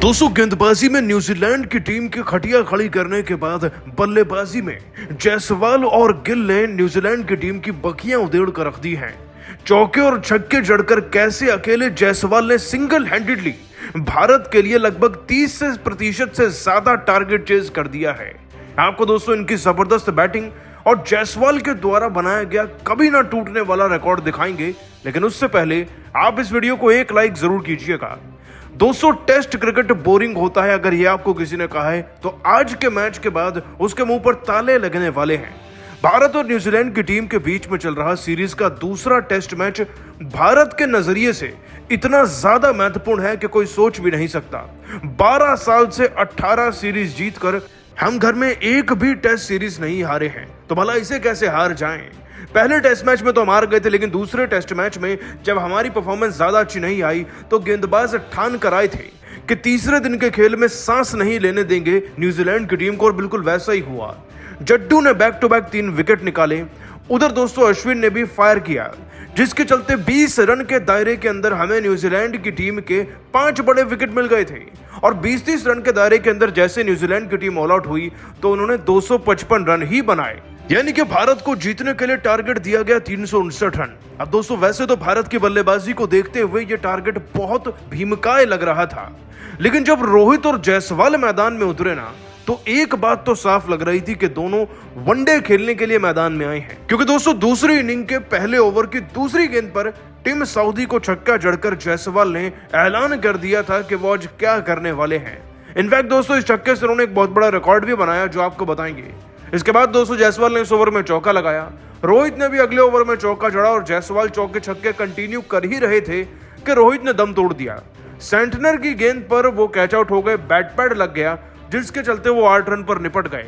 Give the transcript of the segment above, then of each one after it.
दोस्तों गेंदबाजी में न्यूजीलैंड की टीम की खटिया खड़ी करने के बाद बल्लेबाजी में जायसवाल और गिल ने न्यूजीलैंड की टीम की बखियां उधेड़ कर रख दी हैं। चौके और छक्के जड़कर कैसे अकेले जायसवाल ने सिंगल हैंडेडली भारत के लिए लगभग 30% से ज्यादा टारगेट चेज कर दिया है। आपको दोस्तों इनकी जबरदस्त बैटिंग और जायसवाल के द्वारा बनाया गया कभी ना टूटने वाला रिकॉर्ड दिखाएंगे, लेकिन उससे पहले आप इस वीडियो को एक लाइक जरूर कीजिएगा। दोस्तों टेस्ट क्रिकेट बोरिंग होता है, अगर ये आपको किसी ने कहा है तो आज के मैच के बाद उसके मुंह पर ताले लगने वाले हैं। भारत और न्यूजीलैंड की टीम के बीच में चल रहा सीरीज का दूसरा टेस्ट मैच भारत के नजरिए से इतना ज्यादा महत्वपूर्ण है कि कोई सोच भी नहीं सकता। 12 साल से 18 सीरीज जीतकर हम घर में एक भी टेस्ट सीरीज नहीं हारे हैं, तो भला इसे कैसे हार जाएं। पहले टेस्ट मैच में तो हम हार गए थे, लेकिन दूसरे टेस्ट मैच में जब हमारी परफॉर्मेंस ज्यादा अच्छी नहीं आई तो गेंदबाज ठान कर आए थे कि तीसरे दिन के खेल में सांस नहीं लेने देंगे न्यूजीलैंड की टीम को, और बिल्कुल वैसा ही हुआ। जड्डू ने बैक टू बैक 3 विकेट निकाले। उधर दोस्तों अश्विन ने भी फायर किया, जिसके चलते 20 रन के दायरे के अंदर हमें न्यूजीलैंड की टीम के 5 बड़े विकेट मिल गए थे। और 20-30 रन के दायरे के अंदर जैसे न्यूजीलैंड की टीम ऑल आउट हुई तो उन्होंने 255 रन ही बनाए, यानी कि भारत को जीतने के लिए टारगेट दिया गया 359 रन। अब दोस्तों वैसे तो भारत की बल्लेबाजी को देखते हुए यह टारगेट बहुत भीमकाय लग रहा था, लेकिन जब रोहित और जायसवाल मैदान में उतरे ना तो एक बात तो साफ लग रही थी कि दोनों वनडे खेलने के लिए मैदान में आए हैं। क्योंकि दोस्तों दूसरी इनिंग के पहले ओवर की दूसरी गेंद पर टिम साउदी को छक्का जड़कर जायसवाल ने ऐलान कर दिया था कि वो आज क्या करने वाले हैं। इनफैक्ट दोस्तों इस छक्के से उन्होंने एक बहुत बड़ा रिकॉर्ड भी बनाया जो आपको बताएंगे। इसके बाद दोस्तों जायसवाल ने इस ओवर में चौका लगाया, रोहित ने भी अगले ओवर में चौका जड़ा और जायसवाल चौके छक्के कंटिन्यू कर ही रहे थे कि रोहित ने दम तोड़ दिया। सेंटनर की गेंद पर वो कैच आउट हो गए, बैट पैड लग गया, जिसके चलते वो 8 रन पर निपट गए।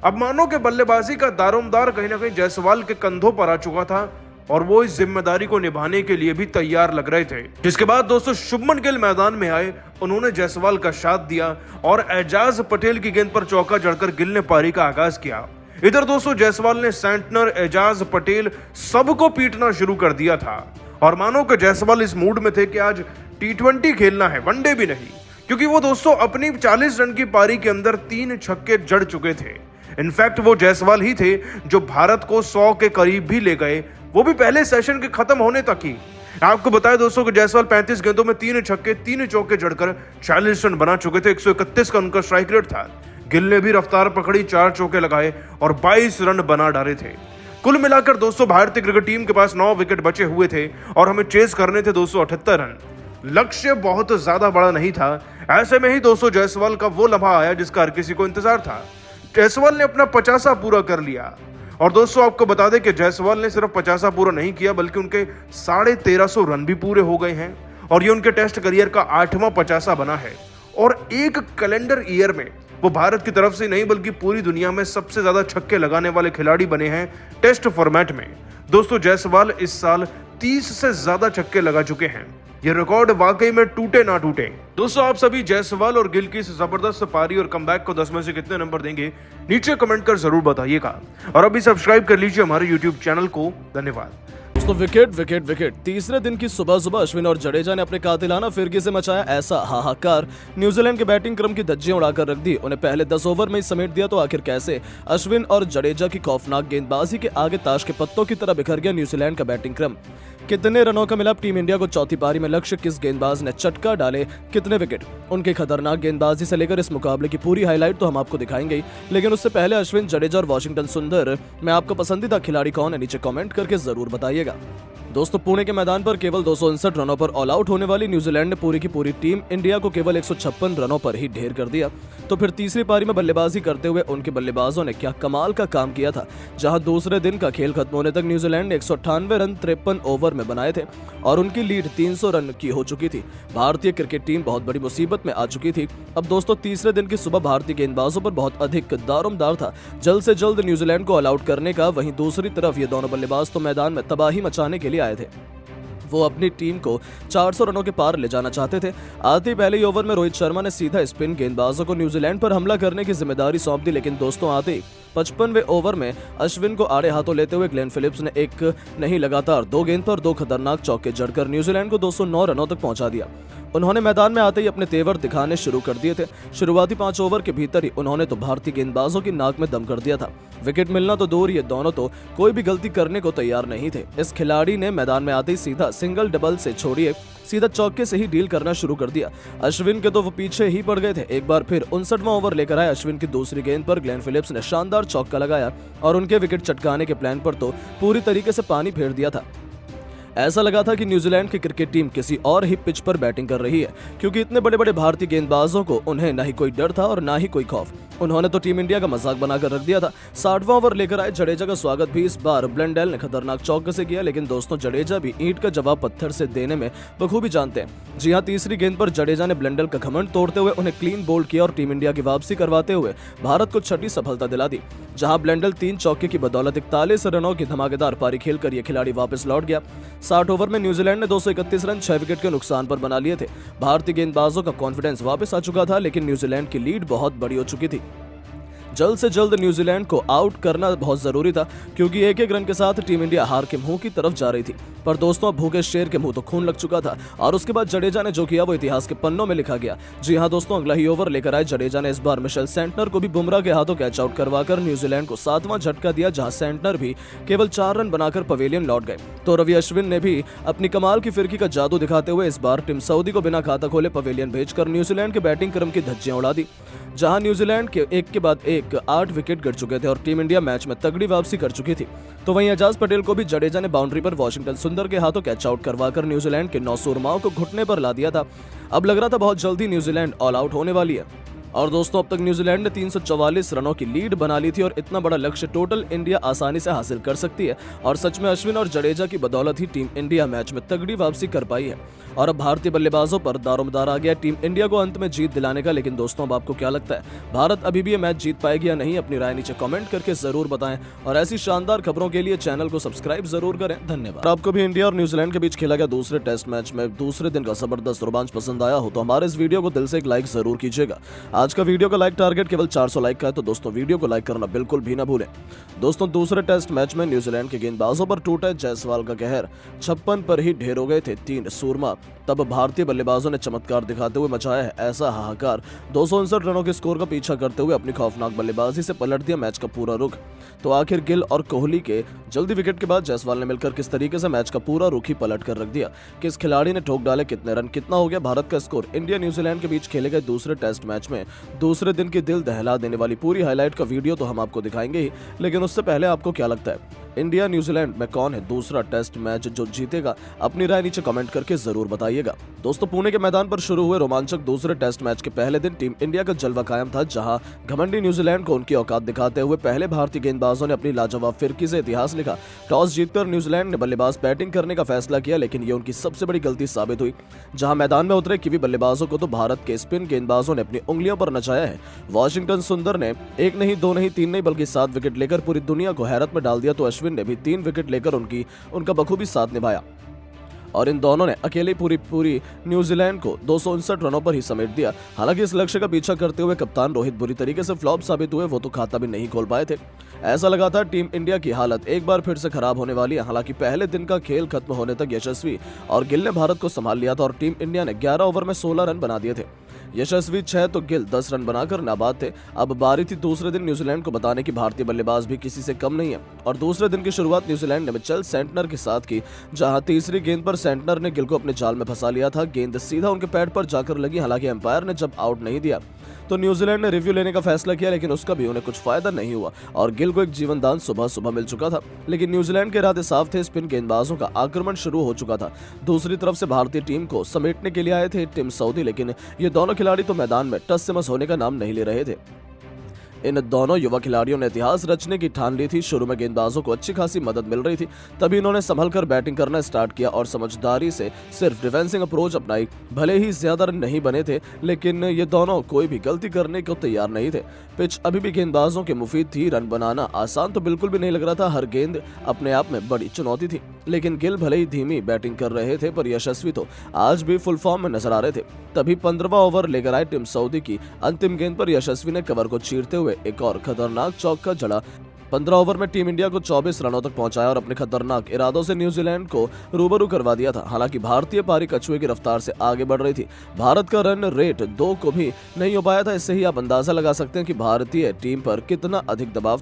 अब मानो कि बल्लेबाजी का दारोमदार कहीं ना कहीं जायसवाल के कंधों पर आ चुका था और वो इस जिम्मेदारी को निभाने के लिए भी तैयार लग रहे थे। जिसके बाद दोस्तों शुभमन गिल मैदान में आए, उन्होंने जायसवाल का साथ दिया और एजाज पटेल की गेंद पर चौका जड़कर गिल ने पारी का आगाज किया। इधर दोस्तों जायसवाल ने सेंटनर, एजाज पटेल सबको पीटना शुरू कर दिया था और मानो कि जायसवाल इस मूड में थे कि आज T20 खेलना है, वनडे भी नहीं, क्योंकि वो दोस्तों अपनी 40 रन की पारी के अंदर 3 छक्के जड़ चुके थे। इनफैक्ट वो जायसवाल ही थे जो भारत को 100 के करीब भी ले गए, वो भी पहले सेशन के खत्म होने तक ही। आपको बताया दोस्तों कि जायसवाल 35 गेंदों में 3 छक्के 3 चौके जड़कर 40 रन बना चुके थे। 131 का उनका स्ट्राइक रेट था। गिल ने भी रफ्तार पकड़ी, 4 चौके लगाए और 22 रन बना डाले थे। कुल मिलाकर दोस्तों भारतीय क्रिकेट टीम के पास 9 विकेट बचे हुए थे और हमें चेस करने थे 278 रन। लक्ष्य बहुत ज्यादा बड़ा नहीं था। ऐसे में ही दोस्तों जायसवाल का वो लम्हा आया जिसका हर किसी को इंतजार था। जायसवाल ने अपना 50 पूरा कर लिया और दोस्तों आपको बता दें कि जायसवाल ने सिर्फ 50 पूरा नहीं किया, बल्कि उनके 1350 रन भी पूरे हो गए हैं और ये उनके टेस्ट करियर का 8वां 50 बना है। और एक कैलेंडर ईयर में वो भारत की तरफ से नहीं बल्कि पूरी दुनिया में सबसे ज्यादा छक्के लगाने वाले खिलाड़ी बने हैं टेस्ट फॉर्मेट में। दोस्तों जायसवाल इस साल 30 से ज्यादा छक्के लगा चुके हैं। ये रिकॉर्ड वाकई में टूटे ना टूटे। दोस्तों आप सभी जायसवाल और गिल की इस जबरदस्त पारी और कमबैक को 10 में से कितने नंबर देंगे, नीचे कमेंट कर जरूर बताइएगा और अभी सब्सक्राइब कर लीजिए हमारे यूट्यूब चैनल को। धन्यवाद। दोस्तों विकेट तीसरे दिन की सुबह अश्विन और जडेजा ने अपने कातिलाना फिरकी से मचाया ऐसा हाहाकार, न्यूजीलैंड के बैटिंग क्रम की धज्जियां उड़ाकर रख दी। उन्हें पहले 10 ओवर में ही समेट दिया, तो आखिर कैसे? अश्विन और जडेजा की खौफनाक गेंदबाजी के आगे ताश के पत्तों की तरह बिखर गया न्यूजीलैंड का बैटिंग क्रम। कितने रनों का मिला टीम इंडिया को चौथी पारी में लक्ष्य, किस गेंदबाज ने चटका डाले, कितने विकेट? उनकी खतरनाक गेंदबाजी से लेकर इस मुकाबले की पूरी हाईलाइट तो हम आपको दिखाएंगे ही, लेकिन उससे पहले अश्विन, जडेजा और वॉशिंगटन सुंदर में आपका पसंदीदा खिलाड़ी कौन है, नीचे कमेंट करके जरूर बताइएगा। दोस्तों पुणे के मैदान पर केवल 259 रनों पर ऑल आउट होने वाली न्यूजीलैंड ने पूरी की पूरी टीम इंडिया को केवल 156 रनों पर ही ढेर कर दिया। तो फिर तीसरी पारी में बल्लेबाजी करते हुए उनके बल्लेबाजों ने क्या कमाल का काम किया था, जहां दूसरे दिन का खेल खत्म होने तक न्यूजीलैंड ने 198 रन 53 ओवर में बनाए थे और उनकी लीड 300 रन की हो चुकी थी। भारतीय क्रिकेट टीम बहुत बड़ी मुसीबत में आ चुकी थी। अब दोस्तों तीसरे दिन की सुबह भारतीय गेंदबाजों पर बहुत अधिक दारोमदार था जल्द से जल्द न्यूजीलैंड को ऑल आउट करने का। वहीं दूसरी तरफ ये दोनों बल्लेबाज तो मैदान में तबाही मचाने के लिए आए थे। वो अपनी टीम को 400 रनों के पार ले जाना चाहते थे। आते ही पहले ही ओवर में रोहित शर्मा ने सीधा स्पिन गेंदबाजों को न्यूजीलैंड पर हमला करने की जिम्मेदारी सौंप दी, लेकिन दोस्तों आते ही 55वें ओवर में अश्विन को आड़े हाथों लेते हुए ग्लेन फिलिप्स ने एक नहीं लगातार 2 गेंद पर 2 खतरनाक चौके जड़कर न्यूजीलैंड को 209 रनों तक पहुंचा दिया। उन्होंने मैदान में आते ही अपने तेवर दिखाने शुरू कर दिए थे। शुरुआती 5 ओवर के भीतर ही उन्होंने तो भारतीय गेंदबाजों की नाक में दम कर दिया था। विकेट मिलना तो दूर, ये दोनों तो कोई भी गलती करने को तैयार नहीं थे। इस खिलाड़ी ने मैदान में आते ही सीधा सिंगल डबल से छोड़िए सीधा चौके से ही डील करना शुरू कर दिया। अश्विन के तो वो पीछे ही पड़ गए थे। एक बार फिर 59वां ओवर लेकर आए अश्विन की दूसरी गेंद पर ग्लेन फिलिप्स ने शानदार चौका लगाया और उनके विकेट चटकाने के प्लान पर तो पूरी तरीके से पानी फेर दिया था। ऐसा लगा था कि न्यूजीलैंड की क्रिकेट टीम किसी और ही पिच पर बैटिंग कर रही है, क्योंकि इतने बड़े बड़े भारतीय गेंदबाजों को उन्हें ना ही कोई डर था और ना ही कोई खौफ। उन्होंने तो टीम इंडिया का मजाक बनाकर रख दिया था। 60वां ओवर लेकर आए जडेजा का स्वागत भी इस बार ब्लेंडेल ने खतरनाक चौके से किया, लेकिन दोस्तों जडेजा भी ईंट का जवाब पत्थर से देने में बखूबी जानते हैं। जी हां, तीसरी गेंद पर जडेजा ने ब्लेंडेल का घमंड तोड़ते हुए उन्हें क्लीन बोल्ड किया और टीम इंडिया की वापसी करवाते हुए भारत को छठी सफलता दिला दी। जहां ब्लेंडेल 3 चौके की बदौलत 41 रनों की धमाकेदार पारी खेलकर यह खिलाड़ी वापस लौट गया। 60 ओवर में न्यूजीलैंड ने 231 रन 6 विकेट के नुकसान पर बना लिए थे। भारतीय गेंदबाजों का कॉन्फिडेंस वापस आ चुका था, लेकिन न्यूजीलैंड की लीड बहुत बड़ी हो चुकी थी। जल्द से जल्द न्यूजीलैंड को आउट करना बहुत जरूरी था, क्योंकि एक एक रन के साथ टीम इंडिया हार के मुंह की तरफ जा रही थी। पर दोस्तों, भूखे शेर के मुंह तो खून लग चुका था और उसके बाद जडेजा ने जो किया वो इतिहास के पन्नों में लिखा गया। जी हां दोस्तों, अगला ही ओवर लेकर आए जडेजा ने इस बार मिशेल सेंटनर को भी बुमराह के हाथों कैच आउट करवाकर न्यूजीलैंड को 7वां झटका दिया, जहां सेंटनर भी केवल 4 रन बनाकर पवेलियन लौट गए। तो रवि अश्विन ने भी अपनी कमाल की फिरकी का जादू दिखाते हुए इस बार टीम सऊदी को बिना खाता खोले पवेलियन भेजकर न्यूजीलैंड के बैटिंग क्रम की धज्जियां उड़ा दी। जहां न्यूजीलैंड के एक के बाद एक 8 विकेट गिर चुके थे और टीम इंडिया मैच में तगड़ी वापसी कर चुकी थी। तो वहीं एजाज पटेल को भी जडेजा ने बाउंड्री पर वॉशिंगटन सुंदर के हाथों कैच आउट करवाकर न्यूजीलैंड के 9 सुरमाओं को घुटने पर ला दिया था। अब लग रहा था बहुत जल्दी न्यूजीलैंड ऑल आउट होने वाली है। और दोस्तों, अब तक न्यूजीलैंड ने 344 रनों की लीड बना ली थी और इतना बड़ा लक्ष्य टोटल इंडिया आसानी से हासिल कर सकती है। और सच में अश्विन और जडेजा की बदौलत ही टीम इंडिया मैच में तगड़ी वापसी कर पाई है और अब भारतीय बल्लेबाजों पर दारोमदार आ गया टीम इंडिया को अंत में जीत दिलाने का। लेकिन दोस्तों, अब आपको क्या लगता है, भारत अभी भी ये मैच जीत पाएगी या नहीं? अपनी राय नीचे कमेंट करके जरूर बताएं और ऐसी शानदार खबरों के लिए चैनल को सब्सक्राइब जरूर करें। धन्यवाद। आपको भी इंडिया और न्यूजीलैंड के बीच खेला गया दूसरे टेस्ट मैच में दूसरे दिन का जबरदस्त रोमांच पसंद आया हो तो हमारे इस वीडियो को दिल से एक लाइक जरूर कीजिएगा। आज का वीडियो का लाइक टारगेट केवल 400 लाइक का है, तो दोस्तों वीडियो को लाइक करना बिल्कुल भी ना भूलें। दोस्तों, दूसरे टेस्ट मैच में न्यूजीलैंड के गेंदबाजों पर टूटा जायसवाल का कहर। 56 पर ही ढेर हो गए थे 3 सूरमा। तब भारतीय बल्लेबाजों ने चमत्कार दिखाते हुए मचाया है ऐसा हाहाकार। 259 रनों के स्कोर का पीछा करते हुए अपनी खौफनाक बल्लेबाजी से पलट दिया मैच का पूरा रुख। तो आखिर गिल और कोहली के जल्दी विकेट के बाद जायसवाल ने मिलकर किस तरीके से मैच का पूरा रुख ही पलट कर रख दिया? किस खिलाड़ी ने ठोक डाले कितने रन, कितना हो गया भारत का स्कोर? इंडिया न्यूजीलैंड के बीच खेले गए दूसरे टेस्ट मैच में दूसरे दिन की दिल दहला देने वाली पूरी हाईलाइट का वीडियो तो हम आपको दिखाएंगे ही, लेकिन उससे पहले आपको क्या लगता है, इंडिया न्यूजीलैंड में कौन है दूसरा टेस्ट मैच जो जीतेगा? अपनी राय नीचे कमेंट करके जरूर बताइएगा। दोस्तों, पुणे के मैदान पर शुरू हुए रोमांचक दूसरे टेस्ट मैच के पहले दिन टीम इंडिया का जलवा कायम था, जहां घमंडी न्यूजीलैंड को उनकी औकात दिखाते हुए पहले भारतीय गेंदबाजों ने अपनी लाजवाब फिरकी से इतिहास लिखा। टॉस जीतकर न्यूजीलैंड ने बल्लेबाज बैटिंग करने का फैसला किया, लेकिन ये उनकी सबसे बड़ी गलती साबित हुई। जहां मैदान में उतरे कीवी बल्लेबाजों को तो भारत के स्पिन गेंदबाजों ने अपनी उंगलियों पर नचाया है। वॉशिंगटन सुंदर ने 1 नहीं 2 नहीं 3 नहीं बल्कि 7 विकेट लेकर पूरी दुनिया को हैरत में डाल दिया, तो अश्विन ने भी 3 विकेट लेकर उनका बखूबी साथ निभाया और इन दोनों ने अकेले पूरी न्यूजीलैंड को 259 रनों पर ही समेट दिया। हालांकि इस लक्ष्य का पीछा करते हुए कप्तान रोहित बुरी तरीके से फ्लॉप साबित हुए, वो तो खाता भी नहीं खोल पाए थे। ऐसा लगा था टीम इंडिया की हालत एक बार फिर से खराब होने वाली है। हालांकि पहले दिन का खेल खत्म होने तक यशस्वी और गिल ने भारत को संभाल लिया था और टीम इंडिया ने 11 ओवर में 16 रन बना दिए थे। यशस्वी 6 तो गिल 10 रन बनाकर नाबाद थे। अब बारी थी दूसरे दिन न्यूजीलैंड को बताने की भारतीय बल्लेबाज भी किसी से कम नहीं है और दूसरे दिन की शुरुआत न्यूजीलैंड ने मिचेल सेंटनर के साथ की, जहां तीसरी गेंद पर सेंटनर ने गिल को अपने जाल में फंसा लिया था। गेंद सीधा उनके पैड पर जाकर लगी। हालांकि एम्पायर ने जब आउट नहीं दिया तो न्यूजीलैंड ने रिव्यू लेने का फैसला किया, लेकिन उसका भी उन्हें कुछ फायदा नहीं हुआ और गिल को एक जीवन दान सुबह मिल चुका था। लेकिन न्यूजीलैंड के इरादे साफ थे, स्पिन गेंदबाजों का आक्रमण शुरू हो चुका था। दूसरी तरफ से भारतीय टीम को समेटने के लिए आए थे टीम सऊदी, लेकिन ये दोनों खिलाड़ी तो मैदान में टस से मस होने का नाम नहीं ले रहे थे। इन दोनों युवा खिलाड़ियों ने इतिहास रचने की ठान ली थी। शुरू में गेंदबाजों को अच्छी खासी मदद मिल रही थी, तभी इन्होंने संभल कर बैटिंग करना स्टार्ट किया और समझदारी से सिर्फ डिफेंसिंग अप्रोच अपनाई। भले ही ज्यादा रन नहीं बने थे, लेकिन ये दोनों कोई भी गलती करने को तैयार नहीं थे। पिच अभी भी गेंदबाजों के मुफीद थी। रन बनाना आसान तो बिल्कुल भी नहीं लग रहा था। हर गेंद अपने आप में बड़ी चुनौती थी, लेकिन गिल भले ही धीमी बैटिंग कर रहे थे पर यशस्वी तो आज भी फुल फॉर्म में नजर आ रहे थे। तभी 15वां ओवर लेकर आए टीम सऊदी की अंतिम गेंद पर यशस्वी ने कवर को चीरते हुए एक और खतरनाक चौका जड़ा। 15 ओवर में टीम इंडिया को 24 रनों तक पहुंचाया और अपने खतरनाक इरादों से न्यूजीलैंड को रूबरू करवा दिया था। हालांकि भारतीय पारी कछुए की रफ्तार से आगे बढ़ रही थी। भारत का रन रेट 2 को भी नहीं हो पाया था। इससे ही आप अंदाजा लगा सकते हैं कि भारतीय टीम पर कितना अधिक दबाव